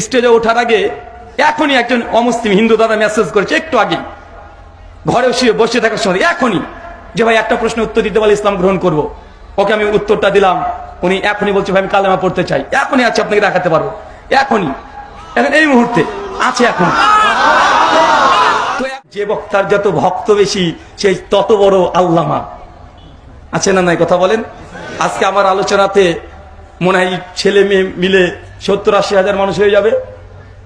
স্টেজে ওঠার আগে এখনই একজন অমুসলিম হিন্দু দাদা মেসেজ করেছে একটু আগে, ঘরে শুয়ে বসে থাকার সময় এখনই, যে ভাই একটা প্রশ্ন উত্তর দিতে পারলে ইসলাম গ্রহণ করব। ওকে আমি উত্তরটা দিলাম, উনি এখনই বলছে ভাই আমি কালেমা পড়তে চাই, এখনই আছে, আপনাকে দেখাতে পারবো, এখনই, এখন এই মুহূর্তে আছে এখন। তো যে বক্তার যত ভক্ত বেশি সেই তত বড় আল্লামা, আছে না নাই কথা বলেন। আজকে আমার আলোচনাতে মনে হয় ছেলে মেয়ে মিলে 70-80 হাজার মানুষ হয়ে যাবে।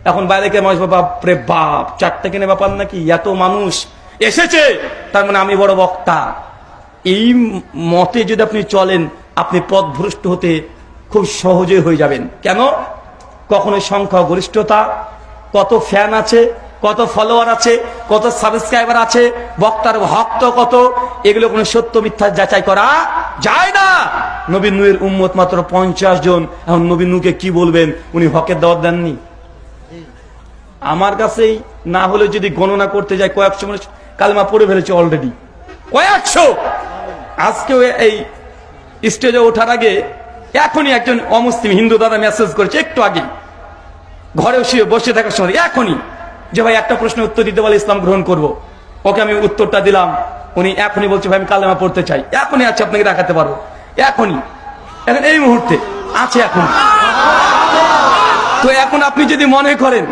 এখন বাইরে কে মানুষ, বাপরে বাপ, চারটে কিনে ব্যাপার নাকি, এত মানুষ এসেছে, তার মানে আমি বড় বক্তা। এই মতে যদি আপনি চলেন, আপনি পথভ্রষ্ট হতে খুব সহজে হয়ে যাবেন। কেন? কখনো সংখ্যা গরিষ্ঠতা, কত ফ্যান আছে, কত ফলোয়ার আছে, কত সাবস্ক্রাইবার আছে, বক্তার ভক্ত কত, এগুলো কোনো সত্য মিথ্যা যাচাই করা যায় না। নবী নূহের উম্মত মাত্র 50 জন। এখন নবী নূহকে কি বলবেন, উনি হকের দাওয়াত দেননি? আমার কাছেই না হলে যদি গণনা করতে যায়, কয়েকশো মানুষ কালেমা পড়ে ফেলেছে অলরেডি, কয়েকশো। আজকেও এই স্টেজে ওঠার আগে এখনই একজন অমুসলিম হিন্দু দাদা মেসেজ করেছে একটু আগে, ঘরে শুয়ে বসে থাকার সময় এখনই, যে ভাই একটা প্রশ্ন উত্তর দিতে পারলে ইসলাম গ্রহণ করব। ওকে আমি উত্তরটা দিলাম, উনি এখনই বলছে ভাই আমি কালেমা পড়তে চাই, এখনই আছে, আপনাকে দেখাতে পারবো, এখনই, এখন এই মুহূর্তে আছে এখন। তো এখন আপনি যদি মনে করেন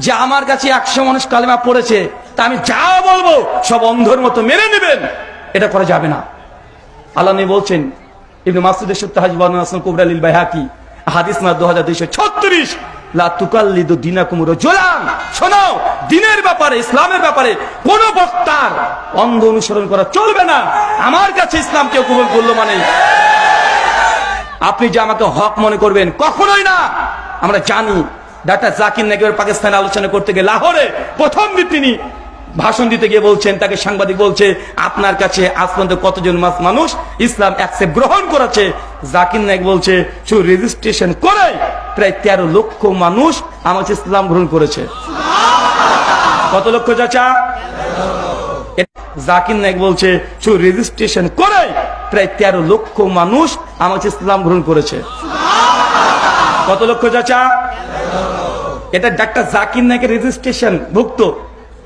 যে আমার কাছে 100 মানুষ কালেমা পড়েছে, তা আমি যা বলবো সব অন্ধের মতো মেনে নেবেন, এটা করা যাবে না। আল্লাহ নবী বলছেন, ইবনে মাসউদের সূত্রে হাদিস কুবরা লিল বাইহাকি, হাদিস নাম্বার 2236, লা তুকাল্লিদু দীনাকুম রাজুলান। শোনো, দ্বীনের ব্যাপারে, ইসলামের ব্যাপারে কোন বক্তার অন্ধ অনুসরণ করা চলবে না। আমার কাছে ইসলাম কেউ কবুল করলো মানে আপনি যে আমাকে হক মনে করবেন, কখনোই না। আমরা জানি ডাক্তার জাকির নায়েক পাকিস্তানে আলোচনা করতে গিয়ে লাহোরে প্রথম দিন তিনি ভাষণ দিতে গিয়ে বলছেন, তাকে সাংবাদিক বলছে আপনার কাছে আজ পর্যন্ত কতজন মানুষ ইসলাম অ্যাকসেপ্ট গ্রহণ করেছে? জাকির নায়েক বলছে শুধু রেজিস্ট্রেশন করে প্রায় 13 লক্ষ মানুষ আমার ইসলাম গ্রহণ করেছে। কত লক্ষ চাচা? জাকির নায়েক বলছে শুধু রেজিস্ট্রেশন করে প্রায় 13 লক্ষ মানুষ আমার ইসলাম গ্রহণ করেছে। কত লক্ষ চাচা? এটা ডাক্তার জাকির নায়েকের রেজিস্ট্রেশন ভুক্ত।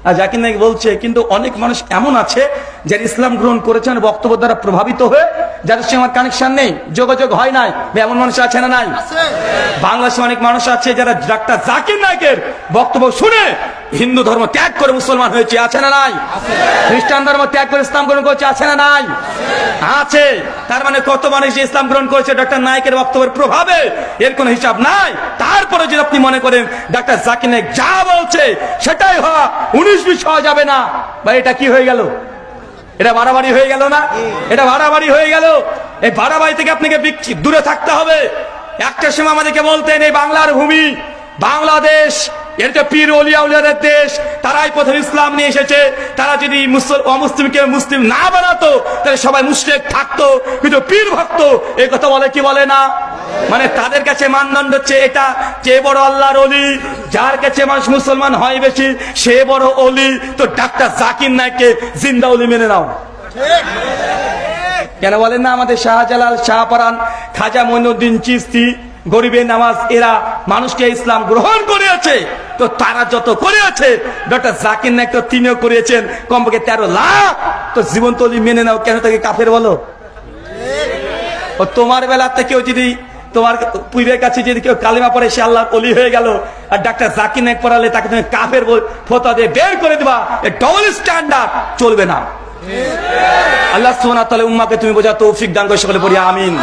আর জাকির নায়েক বলছে কিন্তু অনেক মানুষ এমন আছে যারা ইসলাম গ্রহণ করেছেন বক্তব্য দ্বারা প্রভাবিত হয়ে, যাদের সঙ্গে আমার কানেকশন নেই, যোগাযোগ হয় নাই, এমন মানুষ আছে না নাই? বাংলাদেশে অনেক মানুষ আছে যারা ডাক্তার জাকির নায়েকের বক্তব্য শুনে হিন্দু ধর্ম ত্যাগ করে মুসলমান হয়েছে, আছে না নাই? খ্রিস্টান ধর্ম ত্যাগ করে ইসলাম গ্রহণ করেছে, আছে না নাই? আছে। তার মানে কত মানুষ যে ইসলাম গ্রহণ করেছে ডাক্তার নায়েকের বক্তব্যের প্রভাবে, এর কোনো হিসাব নাই। তারপরে যদি আপনি মনে করেন ডাক্তার জাকির নায়েক যা বলছে সেটাই হওয়া 19-20 হওয়া যাবে না, বা এটা কি হয়ে গেল? এটা বাড়াবাড়ি হয়ে গেল না? এটা বাড়াবাড়ি হয়ে গেল। এই বাড়াবাড়ি থেকে আপনাকে দূরে থাকতে হবে। একটা সময় আমাদেরকে বলতেন এই বাংলার ভূমি, বাংলাদেশ, এটা পীর ওলিয়া উলিয়াদের দেশ, তারাই প্রথম ইসলাম নিয়ে এসেছে। তারা যদি অমুসলিমকে মুসলিম না বানাতো তাহলে সবাই মুশরিক থাকতো, কিন্তু পীর ভক্ত, এই কথা বলে কি বলে না? মানে তাদের কাছে মানদণ্ড হচ্ছে এটা, যে বড় আল্লাহর ওলি, যার কাছে মানুষ মুসলমান হয় বেশি সে বড় ওলি। তো ডাক্তার জাকির নায়েককে জিন্দা ওলি মেনে নাও। কেন বলেন না? আমাদের শাহজালাল, শাহপরান, খাজা মঈনুদ্দিন চিশতি, গরিবে নামাজ, এরা মানুষকে ইসলাম গ্রহণ করেছে। তো তারা যত করেছে ডক্টর জাকির নায়েক তো তিনিও করেছেন, কমপক্ষে 13 লাখ। তো জীবন্ত ওলি মেনে নাও, কেন তাকে কাফের বলো? ও তোমার বেলাতে কেউ যদি, তোমার পীরের কাছে যদি কেউ কালিমা পড়ে সে আল্লাহর ওলি হয়ে গেল, আর ডাক্তার জাকির নায়েক পড়ালে তাকে তুমি কাফের ফতোয়া দিয়ে বের করে দিবা, ডবল স্ট্যান্ডার্ড চলবে না। আল্লাহ সুবহানাহু ওয়া তাআলা উম্মাহকে তুমি বোঝা তৌফিক দান করে, সকলে পড়ি আমিন।